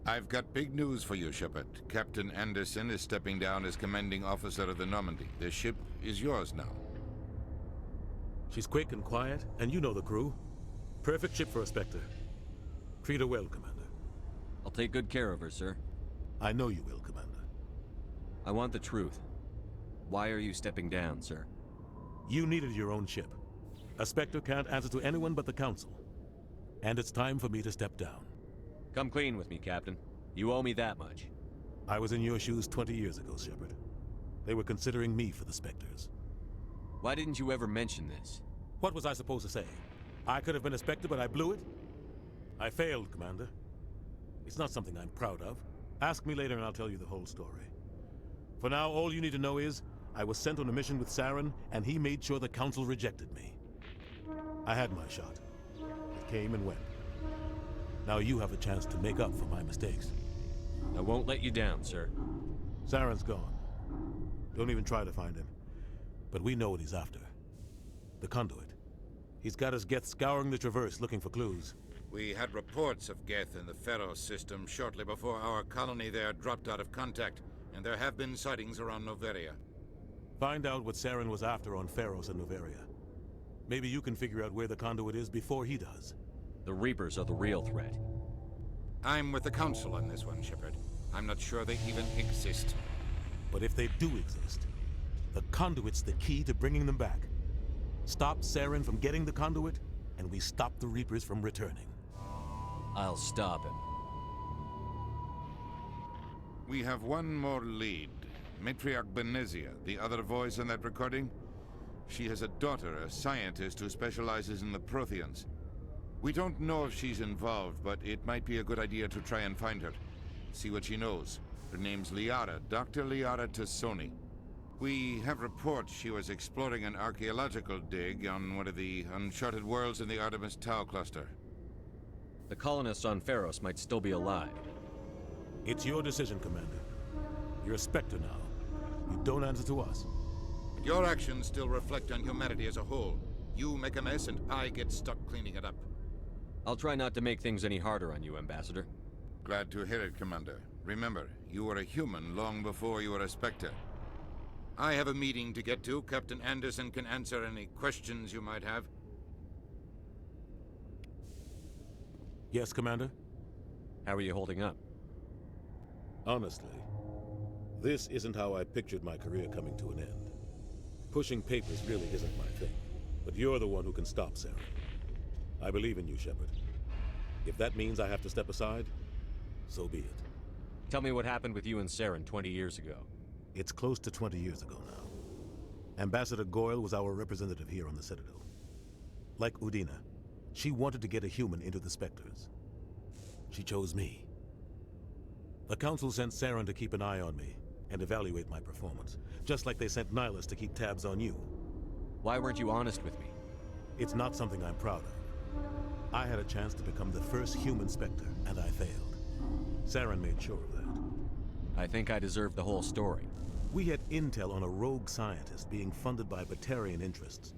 I've got big news for you, Shepard. Captain Anderson is stepping down as commanding officer of the Normandy. The ship is yours now. She's quick and quiet, and you know the crew. Perfect ship for a Spectre. Treat her well, Commander. I'll take good care of her, sir. I know you will, Commander. I want the truth. Why are you stepping down, sir? You needed your own ship. A Spectre can't answer to anyone but the Council. And it's time for me to step down. Come clean with me, Captain. You owe me that much. I was in your shoes 20 years ago, Shepard. They were considering me for the Spectres. Why didn't you ever mention this? What was I supposed to say? I could have been a Spectre, but I blew it? I failed, Commander. It's not something I'm proud of. Ask me later and I'll tell you the whole story. For now, all you need to know is, I was sent on a mission with Saren, and he made sure the Council rejected me. I had my shot. It came and went. Now you have a chance to make up for my mistakes. I won't let you down, sir. Saren's gone. Don't even try to find him. But we know what he's after. The conduit. He's got his Geth scouring the Traverse looking for clues. We had reports of Geth in the Pharos system shortly before our colony there dropped out of contact, and there have been sightings around Noveria. Find out what Saren was after on Pharos and Noveria. Maybe you can figure out where the conduit is before he does. The Reapers are the real threat. I'm with the Council on this one, Shepard. I'm not sure they even exist. But if they do exist, the conduit's the key to bringing them back. Stop Saren from getting the conduit, and we stop the Reapers from returning. I'll stop him. We have one more lead. Matriarch Benezia, the other voice in that recording. She has a daughter, a scientist who specializes in the Protheans. We don't know if she's involved, but it might be a good idea to try and find her. See what she knows. Her name's Liara, Dr. Liara Tassoni. We have reports she was exploring an archaeological dig on one of the uncharted worlds in the Artemis Tau cluster. The colonists on Pharos might still be alive. It's your decision, Commander. You're a Spectre now. You don't answer to us. Your actions still reflect on humanity as a whole. You make a mess and I get stuck cleaning it up. I'll try not to make things any harder on you, Ambassador. Glad to hear it, Commander. Remember, you were a human long before you were a Spectre. I have a meeting to get to. Captain Anderson can answer any questions you might have. Yes, Commander? How are you holding up? Honestly, this isn't how I pictured my career coming to an end. Pushing papers really isn't my thing. But you're the one who can stop Saren. I believe in you, Shepard. If that means I have to step aside, so be it. Tell me what happened with you and Saren 20 years ago. It's close to 20 years ago now. Ambassador Goyle was our representative here on the Citadel. Like Udina, she wanted to get a human into the Spectres. She chose me. The Council sent Saren to keep an eye on me and evaluate my performance, just like they sent Nihilus to keep tabs on you. Why weren't you honest with me? It's not something I'm proud of. I had a chance to become the first human Spectre, and I failed. Saren made sure of that. I think I deserve the whole story. We had intel on a rogue scientist being funded by Batarian interests.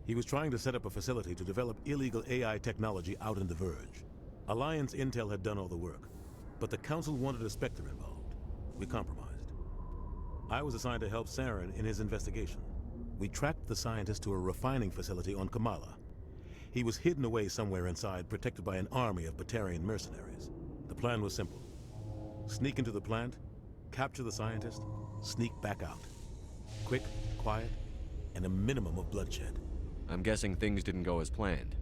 He was trying to set up a facility to develop illegal AI technology out in the Verge. Alliance intel had done all the work, but the Council wanted a Spectre involved. We compromised. I was assigned to help Saren in his investigation. We tracked the scientist to a refining facility on Kamala. He was hidden away somewhere inside, protected by an army of Batarian mercenaries. The plan was simple. Sneak into the plant, capture the scientist, sneak back out. Quick, quiet, and a minimum of bloodshed. I'm guessing things didn't go as planned.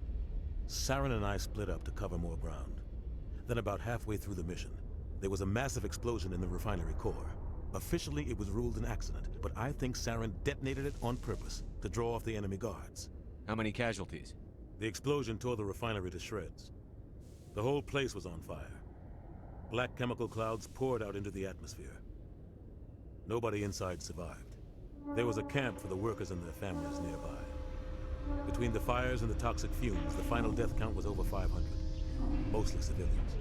Saren and I split up to cover more ground. Then about halfway through the mission, there was a massive explosion in the refinery core. Officially, it was ruled an accident, but I think Saren detonated it on purpose to draw off the enemy guards. How many casualties? The explosion tore the refinery to shreds. The whole place was on fire. Black chemical clouds poured out into the atmosphere. Nobody inside survived. There was a camp for the workers and their families nearby. Between the fires and the toxic fumes, the final death count was over 500. Mostly civilians.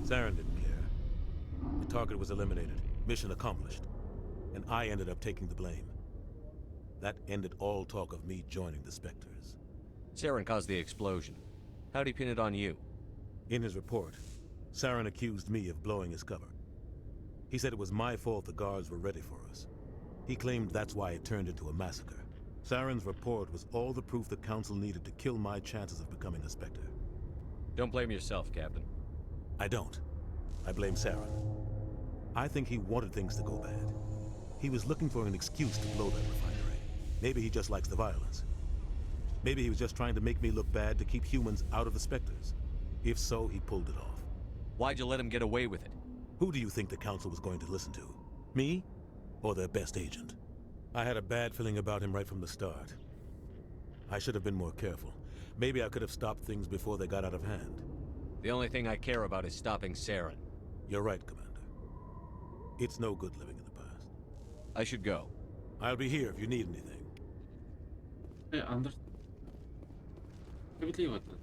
Saren didn't care. The target was eliminated, mission accomplished, and I ended up taking the blame. That ended all talk of me joining the Spectres. Saren caused the explosion. How'd he pin it on you? In his report, Saren accused me of blowing his cover. He said it was my fault the guards were ready for us. He claimed that's why it turned into a massacre. Saren's report was all the proof the Council needed to kill my chances of becoming a Spectre. Don't blame yourself, Captain. I don't. I blame Saren. I think he wanted things to go bad. He was looking for an excuse to blow that refinery. Maybe he just likes the violence. Maybe he was just trying to make me look bad to keep humans out of the Spectres. If so, he pulled it off. Why'd you let him get away with it? Who do you think the Council was going to listen to? Me? Or their best agent? I had a bad feeling about him right from the start. I should have been more careful. Maybe I could have stopped things before they got out of hand. The only thing I care about is stopping Saren. You're right, Commander. It's no good living in the past. I should go. I'll be here if you need anything. Андерс. Справедливо это.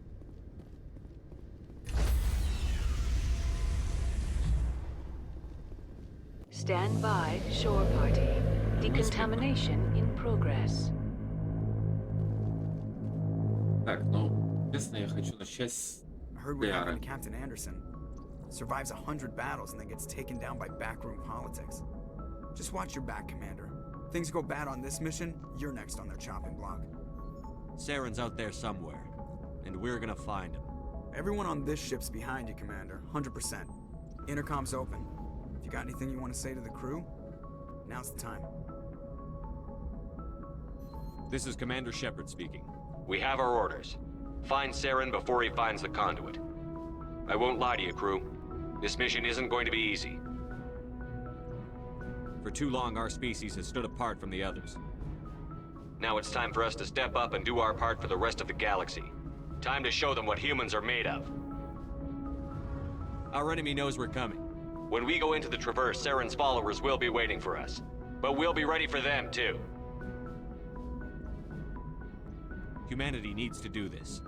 Stand by, shore party. Decontamination in progress. Так, ну, честно, я хочу начать с I heard what Лиары. happened to Captain Anderson. Survives 100 battles and then gets taken down by backroom politics. Just watch your back, Commander. Things go bad on this mission, you're next on their chopping block. Saren's out there somewhere, and we're gonna find him. Everyone on this ship's behind you, Commander. 100%. Intercom's open. If you got anything you want to say to the crew, now's the time. This is Commander Shepard speaking. We have our orders. Find Saren before he finds the conduit. I won't lie to you, crew. This mission isn't going to be easy. For too long, our species has stood apart from the others. Now it's time for us to step up and do our part for the rest of the galaxy. Time to show them what humans are made of. Our enemy knows we're coming. When we go into the Traverse, Saren's followers will be waiting for us. But we'll be ready for them, too. Humanity needs to do this.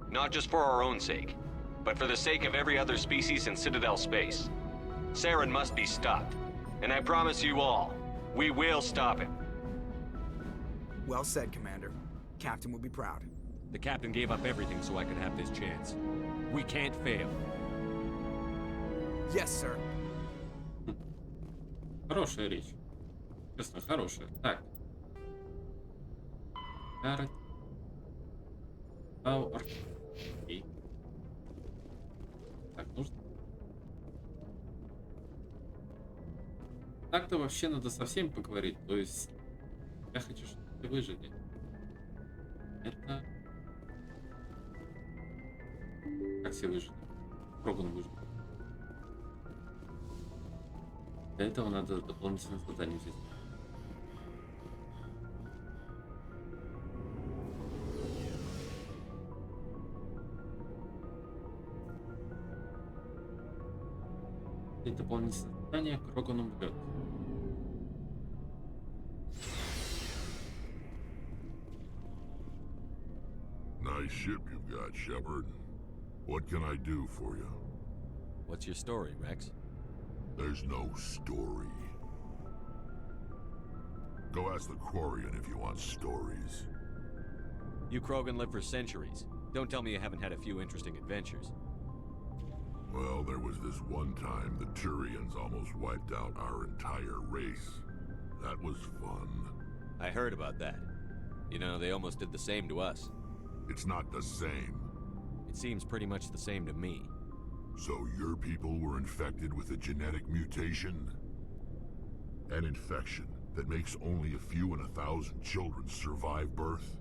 Not just for our own sake, but for the sake of every other species in Citadel space. Saren must be stopped. And I promise you all, we will stop him. Well said, Commander. Captain will be proud. The captain gave up everything so I could have this chance. We can't fail. Yes, sir. Хорошая речь. Честно, хорошая. Так. Лиара. Окей. Так, нужно. Так-то вообще надо со всеми поговорить. То есть, я хочу, чтобы ты выжили. Это... Как все выжили? Прогон выжил. Для этого надо дополнительное задание взять. И дополнительное задание к Рогану Блёд. Nice ship you've got, Shepard. What can I do for you? What's your story, Rex? There's no story. Go ask the Quarian if you want stories. You Krogan lived for centuries. Don't tell me you haven't had a few interesting adventures. Well, there was this one time the Turians almost wiped out our entire race. That was fun. I heard about that. You know, they almost did the same to us. It's not the same. It seems pretty much the same to me. So your people were infected with a genetic mutation? An infection that makes only a few in 1,000 children survive birth?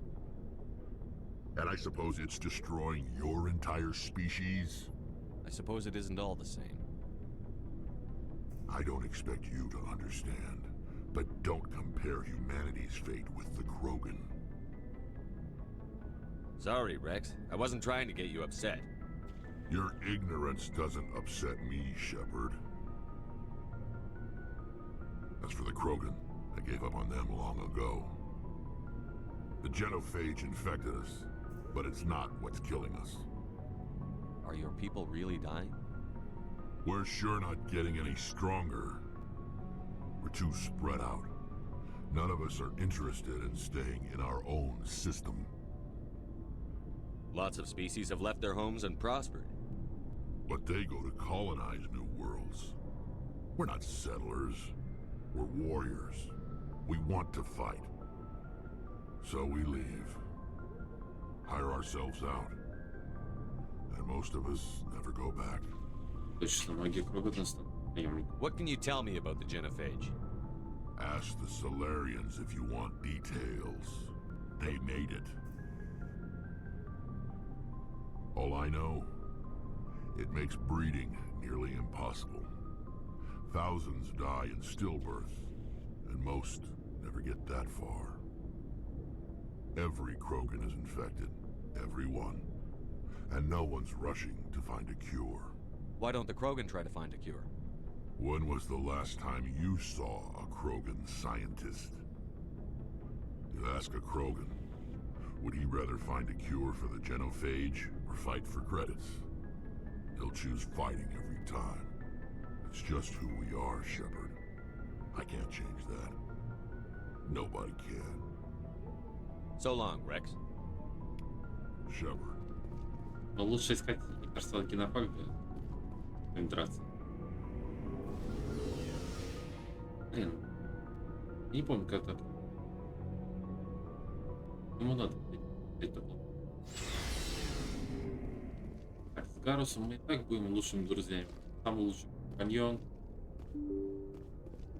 And I suppose it's destroying your entire species? I suppose it isn't all the same. I don't expect you to understand, but don't compare humanity's fate with the Krogan. Sorry, Rex. I wasn't trying to get you upset. Your ignorance doesn't upset me, Shepard. As for the Krogan, I gave up on them long ago. The genophage infected us, but it's not what's killing us. Are your people really dying? We're sure not getting any stronger. We're too spread out. None of us are interested in staying in our own system. Lots of species have left their homes and prospered. But they go to colonize new worlds. We're not settlers. We're warriors. We want to fight. So we leave. Hire ourselves out. And most of us never go back. Точно, многие Кроганы станут наемниками. What can you tell me about the genophage? Ask the Solarians if you want details. They made it. All I know, it makes breeding nearly impossible. Thousands die in stillbirth, and most never get that far. Every Krogan is infected, every one. And no one's rushing to find a cure. Why don't the Krogan try to find a cure? When was the last time you saw a Krogan scientist? You ask a Krogan, would he rather find a cure for the genophage or fight for credits? He'll choose fighting every time. It's just who we are, Shepard. I can't change that. Nobody can. So long, Rex. Shepard. Но лучше искать, мне кажется, генофаг для драться. Блин. Я не помню, как это. Ему надо это было. Так, с Гарусом мы и так будем лучшими друзьями. Самый лучший компаньон.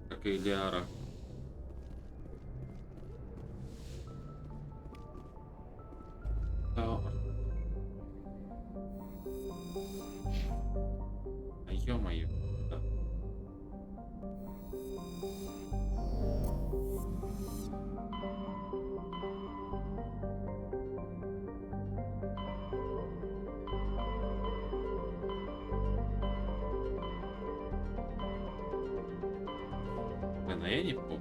Как и Лиара. Ё-моё. Да. Блин, а я не помню.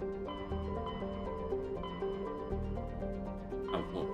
А вот.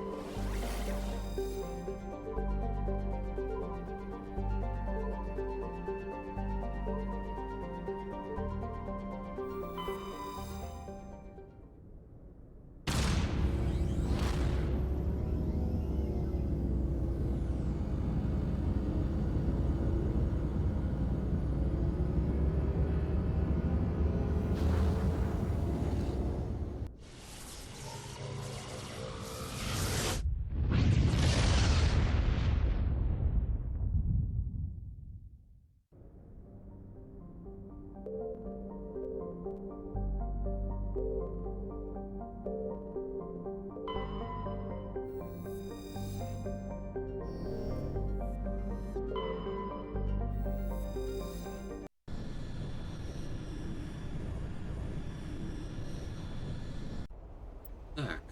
Так.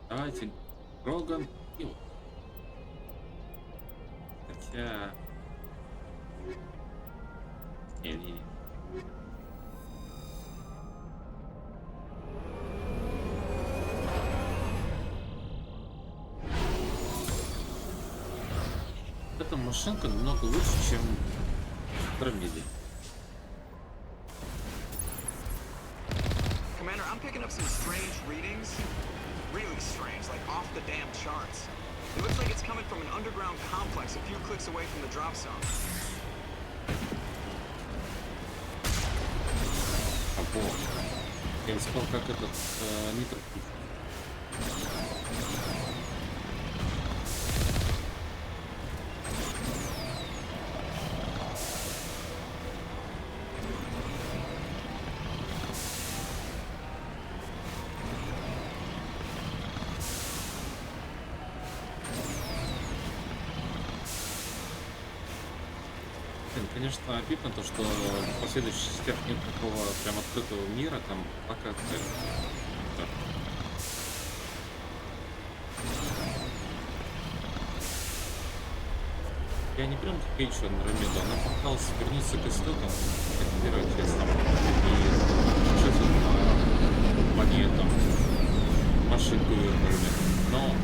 Давайте Роган и вот. Хотя... Не. Эта машинка намного лучше, чем Дромеди. Commander, I'm picking up some strange readings. Really strange, like off the damn charts. It looks like it's coming from an underground complex a few clicks away from the drop zone. Вот. Я искал, как этот нитро. Конечно, обидно то, что в последующих частях нет такого прям открытого мира, там пока цель. Я не прям как еще Андромеда, она пыталась вернуться к истокам, как первая часть там, и сейчас вот по ней там машинку вернули, но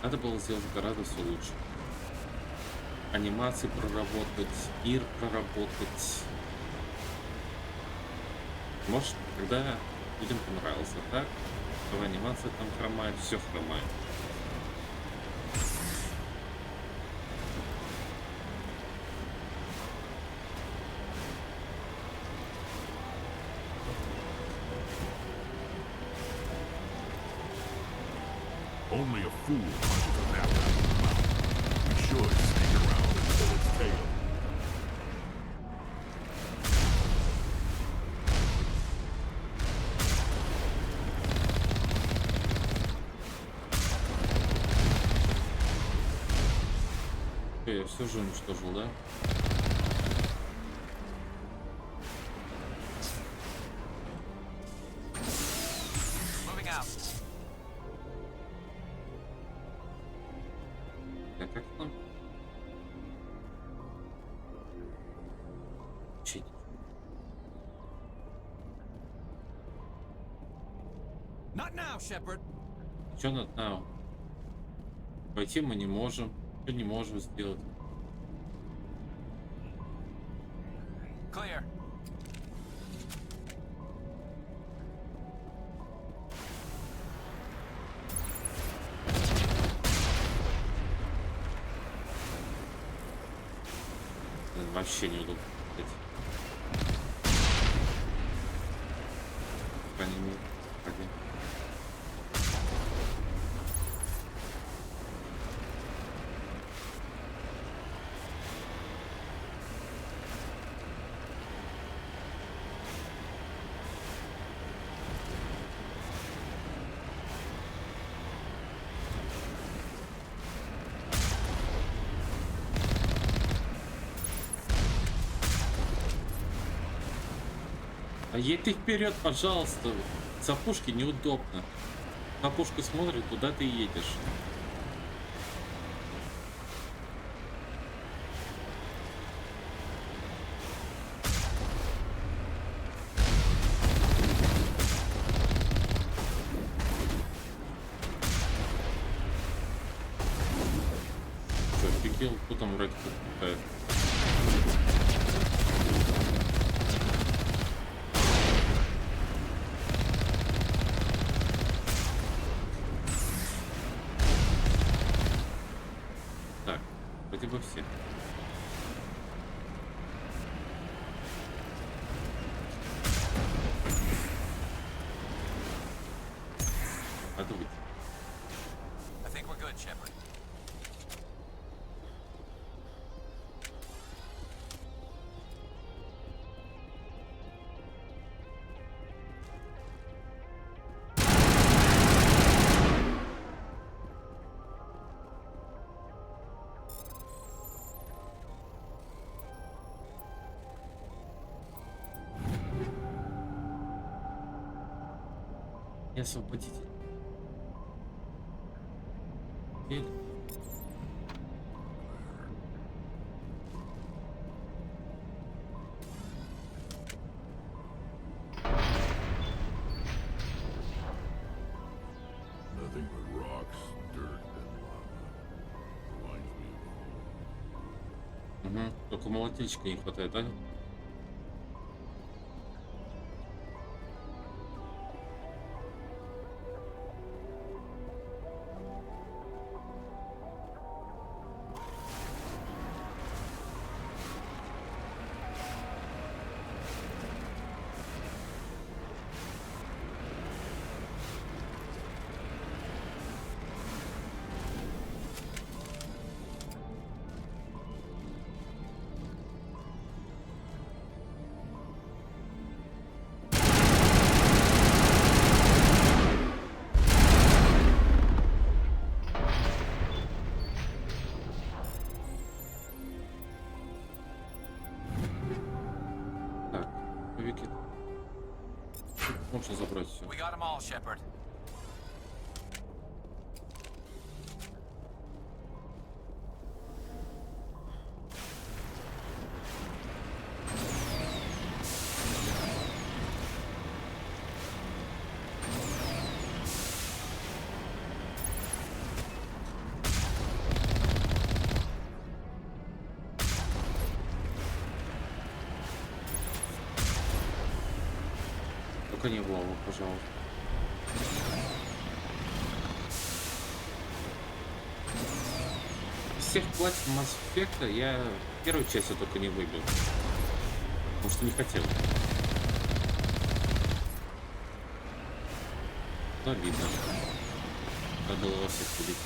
Надо было сделать гораздо все лучше. Анимации проработать, мир проработать. Может, когда людям понравился, так? В анимация там хромает, все хромает. Only a fool punches a map out of the mouth. You should sneak around and pull its tail. Я все же уничтожил, да? А как нам? Учить. Чё not now? Пойти мы не можем. Что не можем сделать? Clear. Вообще неудобно. По крайней мере, пойдем. А едь ты вперед, пожалуйста. С опушки неудобно. На опушку смотрит, куда ты едешь. Что, офигел? Кто там вроде какая-то? Вроде бы все. Надо выйти. I think we're good, Shepard. Я освободитель. Или... Nothing but rocks, dirt, and lava. Reminds me of home. Угу. Только молотильщика не хватает, да? Можно забрать все. We got them all, Shepard. Только не в лаву, пожалуйста. Из всех платьев Mass Effect я первую часть только не выбил. Потому что не хотел. Но обидно. Надо было во всех убить.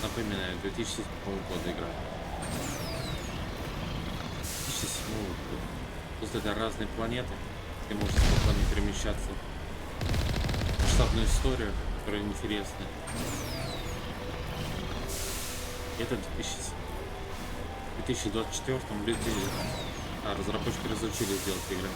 Напоминаю, 2007 года игра. 2007 года. Просто это разные планеты, где можно спокойно перемещаться. Масштабную историю, которая интересная. Это 2024 люди, разработчики разучили сделать игры.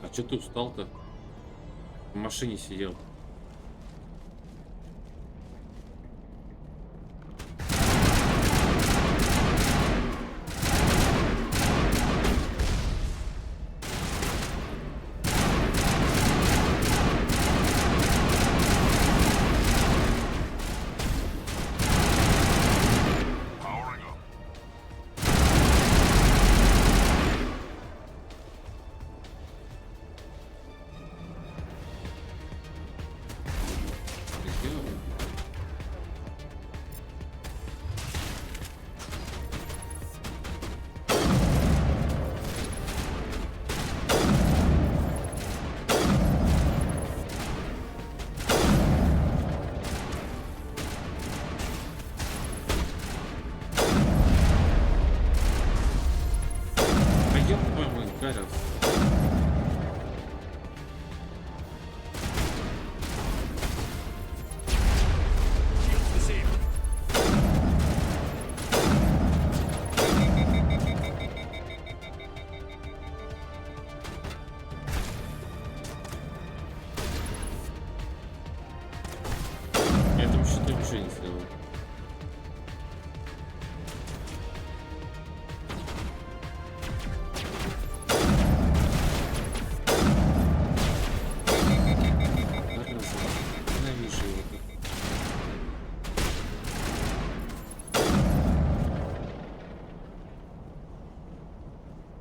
А чё ты устал-то? В машине сидел.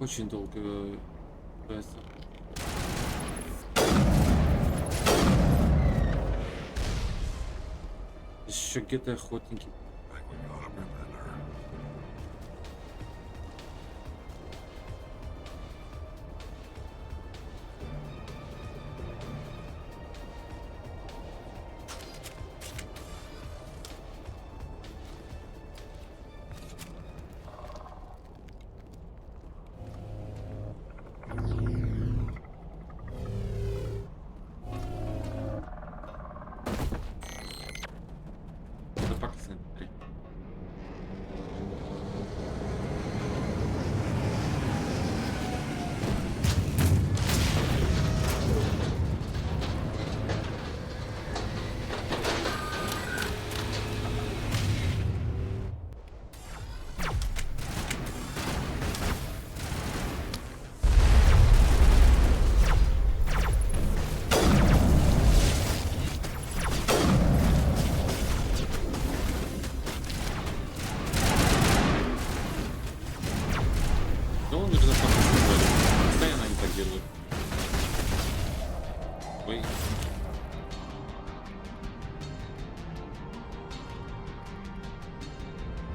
Очень долго играется. Еще где-то охотники.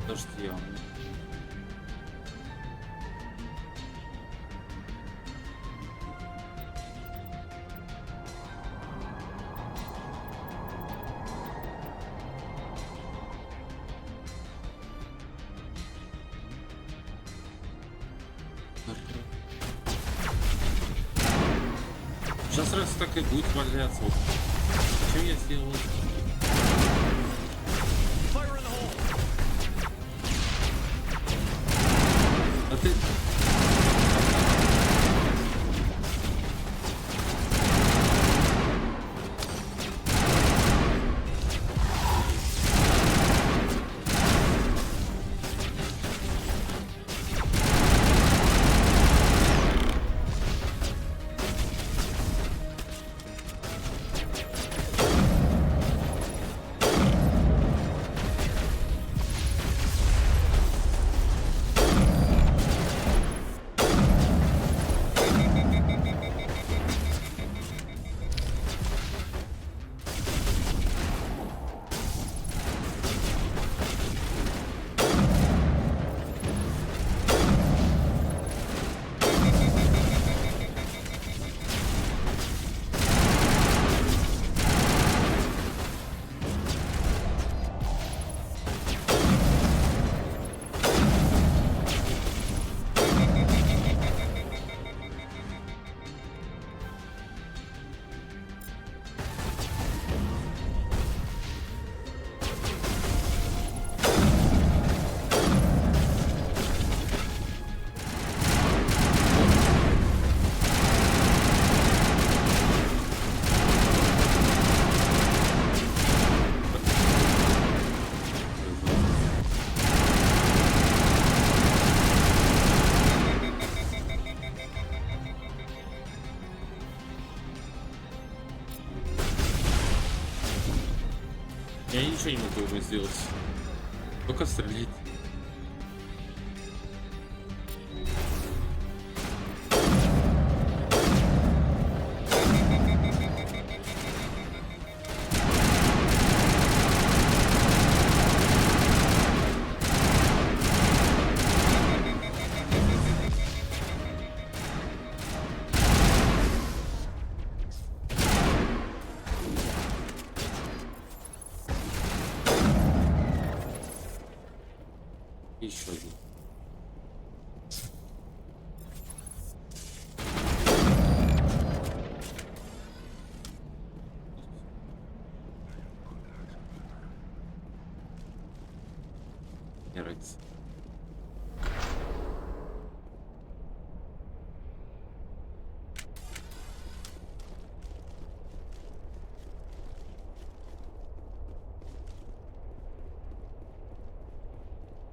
Подожди, а сейчас раз так и будет валяться. Вот. Что я сделал? А ты... Я ничего не могу ему сделать. Только стрелять. Еще один. Мне нравится.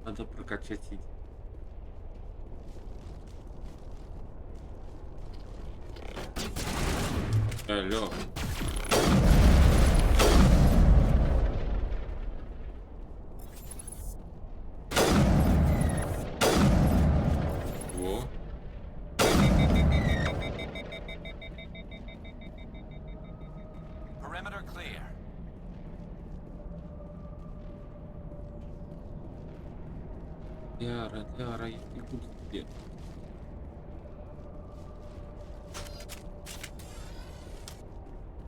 Надо прокачать идею. Алло. Во. Perimeter clear. Лиара, я не буду тебе.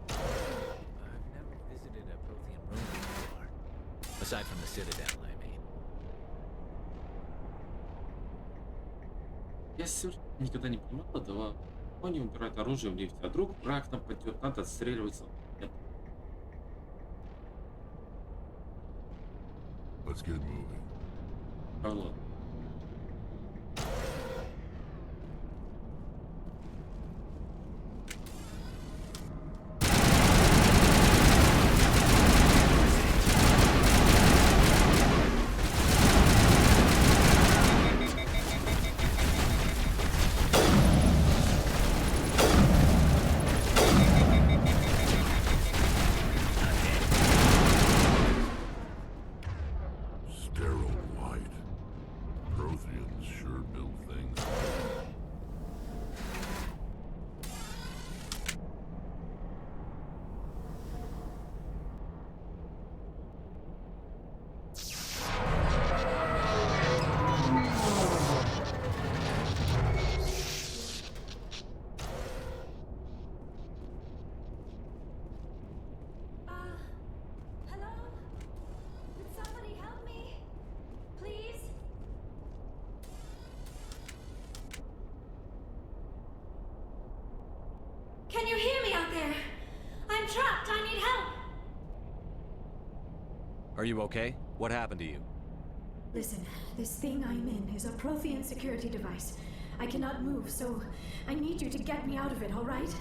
I've never visited a Prothean room before. Aside from the Citadel, I mean. Я никогда не понимала, да, они убирают оружие в лифте, а вдруг враг нападет, надо отстреливаться. Нет. Let's get moving. А ладно. Sterile light. Are you okay? What happened to you? Listen, this thing I'm in is a Prothean security device. I cannot move, so I need you to get me out of it, all right?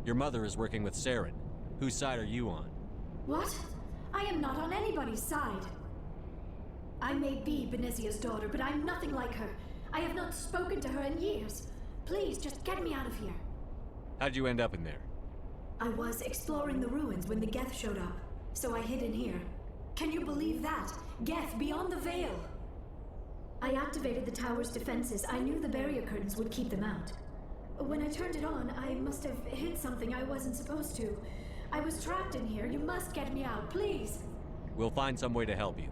Your mother is working with Saren. Whose side are you on? What? I am not on anybody's side. I may be Benezia's daughter, but I'm nothing like her. I have not spoken to her in years. Please, just get me out of here. How'd you end up in there? I was exploring the ruins when the Geth showed up, so I hid in here. Can you believe that? Geth beyond the veil! I activated the tower's defenses. I knew the barrier curtains would keep them out. When I turned it on, I must have hit something I wasn't supposed to. I was trapped in here. You must get me out, please! We'll find some way to help you.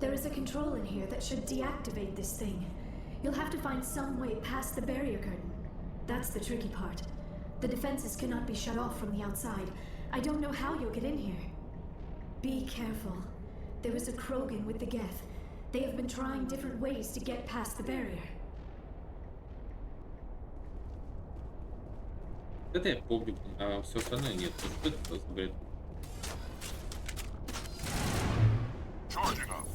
There is a control in here that should deactivate this thing. You'll have to find some way past the barrier curtain. That's the tricky part. The defenses cannot be shut off from the outside. I don't know how you'll get in here. Be careful. There is a Krogan with the Geth. They have been trying different ways to get past the barrier. Это я помню, а все остальное нет. Что это просто бред? Charging up.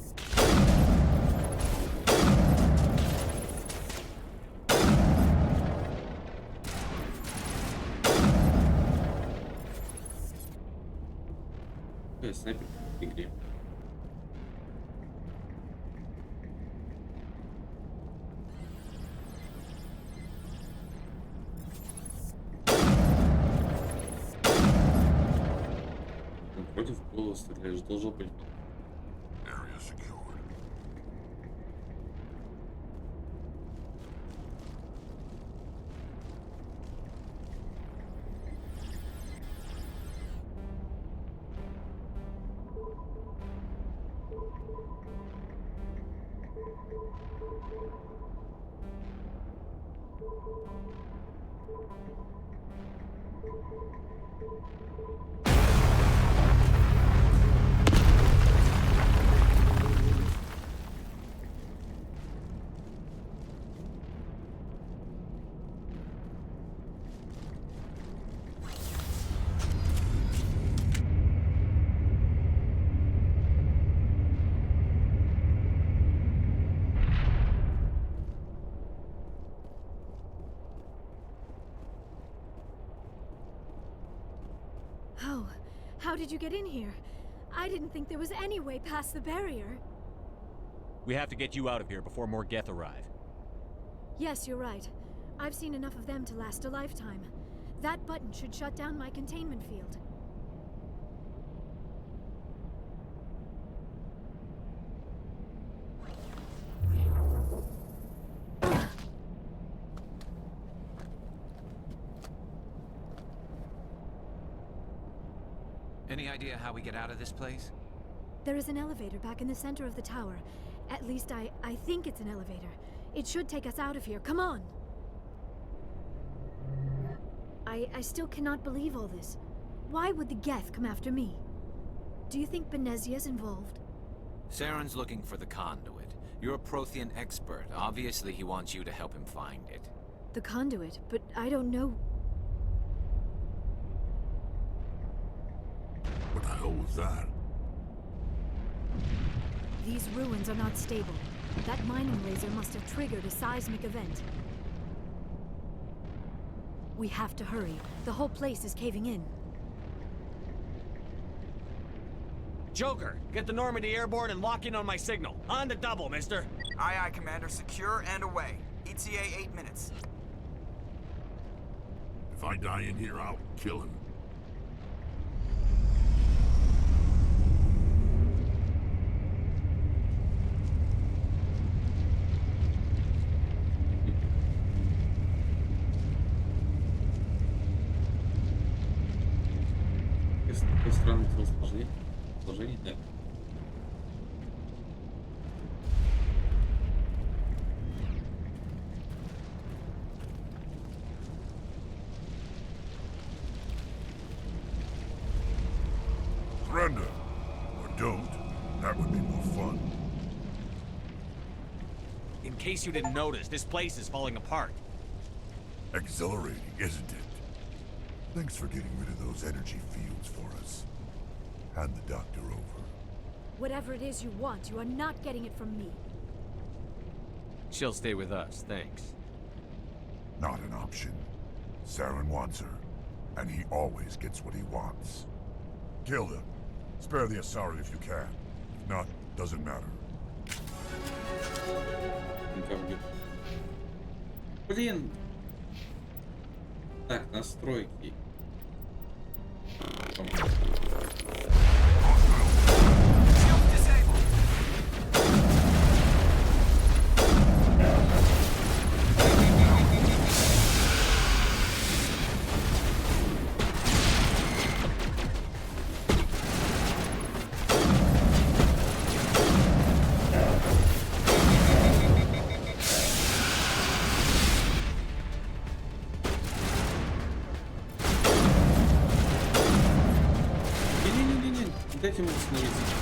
Снайпер в игре. Против голова стреляешь, должен быть. Area secured. How did you get in here? I didn't think there was any way past the barrier. We have to get you out of here before more Geth arrive. Yes, you're right. I've seen enough of them to last a lifetime. That button should shut down my containment field. Any idea how we get out of this place? There is an elevator back in the center of the tower. At least I think it's an elevator. It should take us out of here. Come on! I still cannot believe all this. Why would the Geth come after me? Do you think Benezia's involved? Saren's looking for the conduit. You're a Prothean expert. Obviously, he wants you to help him find it. The conduit? But I don't know... What the hell was that? These ruins are not stable. That mining laser must have triggered a seismic event. We have to hurry. The whole place is caving in. Joker, get the Normandy airborne and lock in on my signal. On the double, mister. Aye, aye, Commander. Secure and away. ETA 8 minutes. If I die in here, I'll kill him. Такое странное сложение, да. Surrender. Or don't. That would be more fun. In case you didn't notice, this place is falling apart. Exhilarating, isn't it? Thanks for getting rid of those energy fields for us. Hand the doctor over. Whatever it is you want, you are not getting it from me. She'll stay with us, thanks. Not an option. Saren wants her, and he always gets what he wants. Kill him. Spare the Asari if you can. If not, doesn't matter. Блин. Так, настройки. Дайте мне остановиться.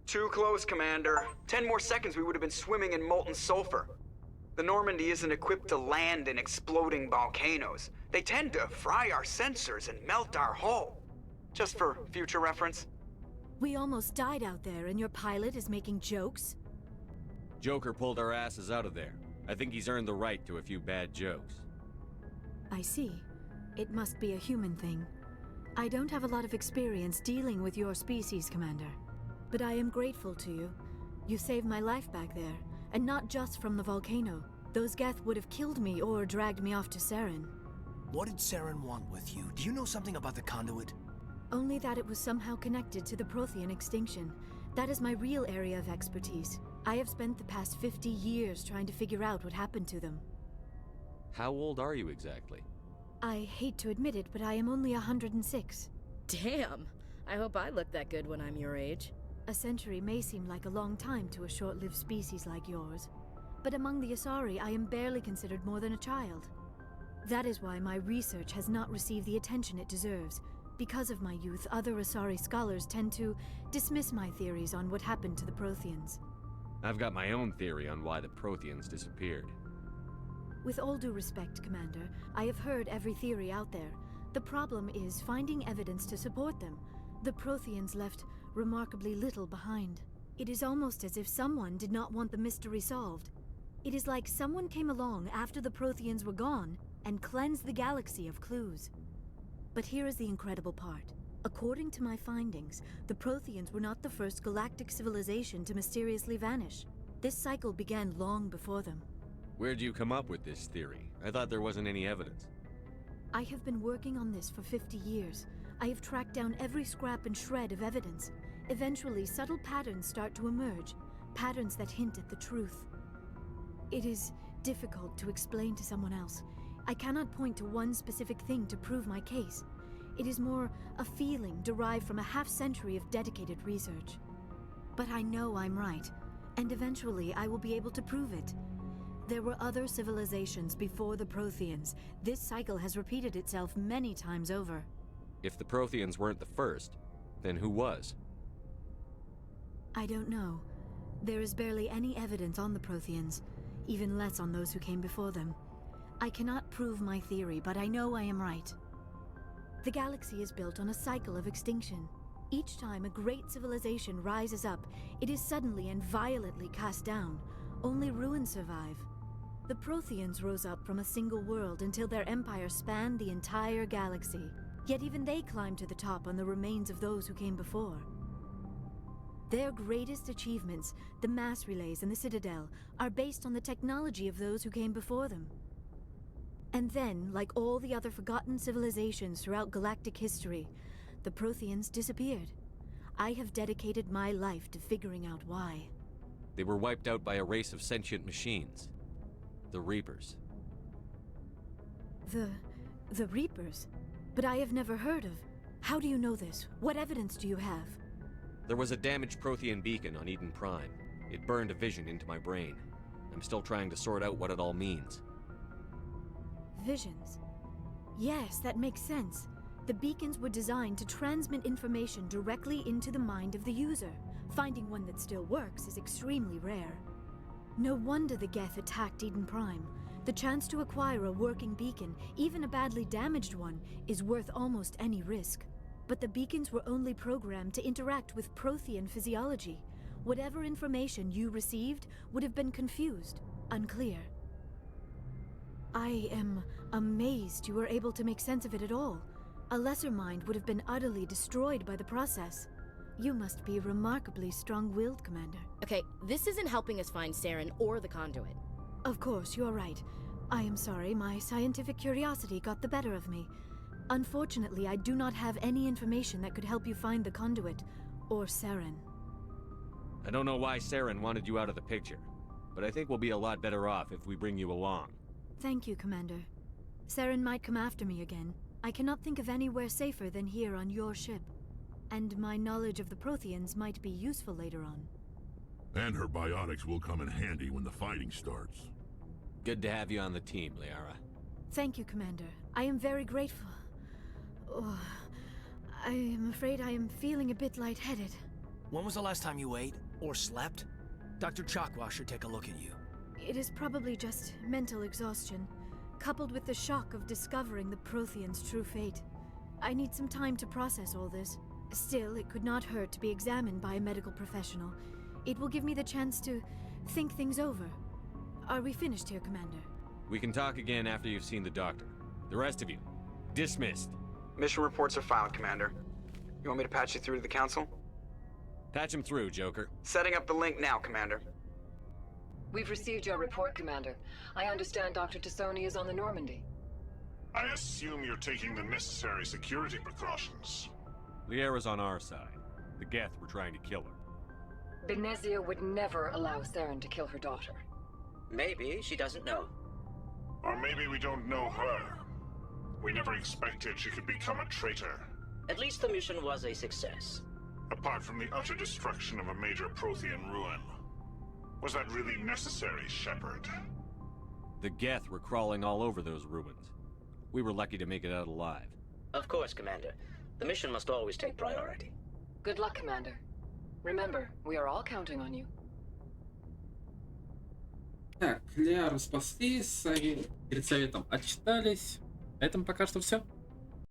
Too close, Commander. 10 more seconds we would have been swimming in molten sulfur. The Normandy isn't equipped to land in exploding volcanoes. They tend to fry our sensors and melt our hull. Just for future reference. We almost died out there, and your pilot is making jokes? Joker pulled our asses out of there. I think he's earned the right to a few bad jokes. I see. It must be a human thing. I don't have a lot of experience dealing with your species, Commander. But I am grateful to you. You saved my life back there, and not just from the volcano. Those Geth would have killed me or dragged me off to Saren. What did Saren want with you? Do you know something about the conduit? Only that it was somehow connected to the Prothean extinction. That is my real area of expertise. I have spent the past 50 years trying to figure out what happened to them. How old are you exactly? I hate to admit it, but I am only 106. Damn! I hope I look that good when I'm your age. A century may seem like a long time to a short-lived species like yours, but among the Asari, I am barely considered more than a child. That is why my research has not received the attention it deserves. Because of my youth, other Asari scholars tend to dismiss my theories on what happened to the Protheans. I've got my own theory on why the Protheans disappeared. With all due respect, Commander, I have heard every theory out there. The problem is finding evidence to support them. The Protheans left remarkably little behind. It is almost as if someone did not want the mystery solved. It is like someone came along after the Protheans were gone and cleansed the galaxy of clues. But here is the incredible part. According to my findings, the Protheans were not the first galactic civilization to mysteriously vanish. This cycle began long before them. Where'd you come up with this theory? I thought there wasn't any evidence. I have been working on this for 50 years. I have tracked down every scrap and shred of evidence. Eventually, subtle patterns start to emerge, patterns that hint at the truth. It is difficult to explain to someone else. I cannot point to one specific thing to prove my case. It is more a feeling derived from a half-century of dedicated research. But I know I'm right, and eventually I will be able to prove it. There were other civilizations before the Protheans. This cycle has repeated itself many times over. If the Protheans weren't the first, then who was? I don't know. There is barely any evidence on the Protheans, even less on those who came before them. I cannot prove my theory, but I know I am right. The galaxy is built on a cycle of extinction. Each time a great civilization rises up, it is suddenly and violently cast down. Only ruins survive. The Protheans rose up from a single world until their empire spanned the entire galaxy. Yet even they climbed to the top on the remains of those who came before. Their greatest achievements, the mass relays and the Citadel, are based on the technology of those who came before them. And then, like all the other forgotten civilizations throughout galactic history, the Protheans disappeared. I have dedicated my life to figuring out why. They were wiped out by a race of sentient machines. The Reapers. The Reapers? But I have never heard of. How do you know this? What evidence do you have? There was a damaged Prothean beacon on Eden Prime. It burned a vision into my brain. I'm still trying to sort out what it all means. Visions? Yes, that makes sense. The beacons were designed to transmit information directly into the mind of the user. Finding one that still works is extremely rare. No wonder the Geth attacked Eden Prime. The chance to acquire a working beacon, even a badly damaged one, is worth almost any risk. But the beacons were only programmed to interact with Prothean physiology. Whatever information you received would have been confused, unclear. I am amazed you were able to make sense of it at all. A lesser mind would have been utterly destroyed by the process. You must be remarkably strong-willed, Commander. Okay, this isn't helping us find Saren or the conduit. Of course, you're right. I am sorry, my scientific curiosity got the better of me. Unfortunately, I do not have any information that could help you find the conduit, or Saren. I don't know why Saren wanted you out of the picture, but I think we'll be a lot better off if we bring you along. Thank you, Commander. Saren might come after me again. I cannot think of anywhere safer than here on your ship. And my knowledge of the Protheans might be useful later on. And her biotics will come in handy when the fighting starts. Good to have you on the team, Liara. Thank you, Commander. I am very grateful. Oh, I am afraid I am feeling a bit lightheaded. When was the last time you ate? Or slept? Dr. Chakwa should take a look at you. It is probably just mental exhaustion, coupled with the shock of discovering the Protheans' true fate. I need some time to process all this. Still, it could not hurt to be examined by a medical professional. It will give me the chance to think things over. Are we finished here, Commander? We can talk again after you've seen the doctor. The rest of you, dismissed. Mission reports are filed, Commander. You want me to patch you through to the Council? Patch him through, Joker. Setting up the link now, Commander. We've received your report, Commander. I understand Dr. Tassoni is on the Normandy. I assume you're taking the necessary security precautions. Liara's on our side. The Geth were trying to kill her. Benezia would never allow Saren to kill her daughter. Maybe she doesn't know. Or maybe we don't know her. We never expected she could become a traitor. At least the mission was a success. Apart from the utter destruction of a major Prothean ruin. Was that really necessary, Shepard? The Geth were crawling all over those ruins. We were lucky to make it out alive. Of course, Commander. The mission must always take priority. Good luck, Commander. Remember, we are all counting on you. Так, Лиару спасли, перед советом отчитались. На этом пока что все.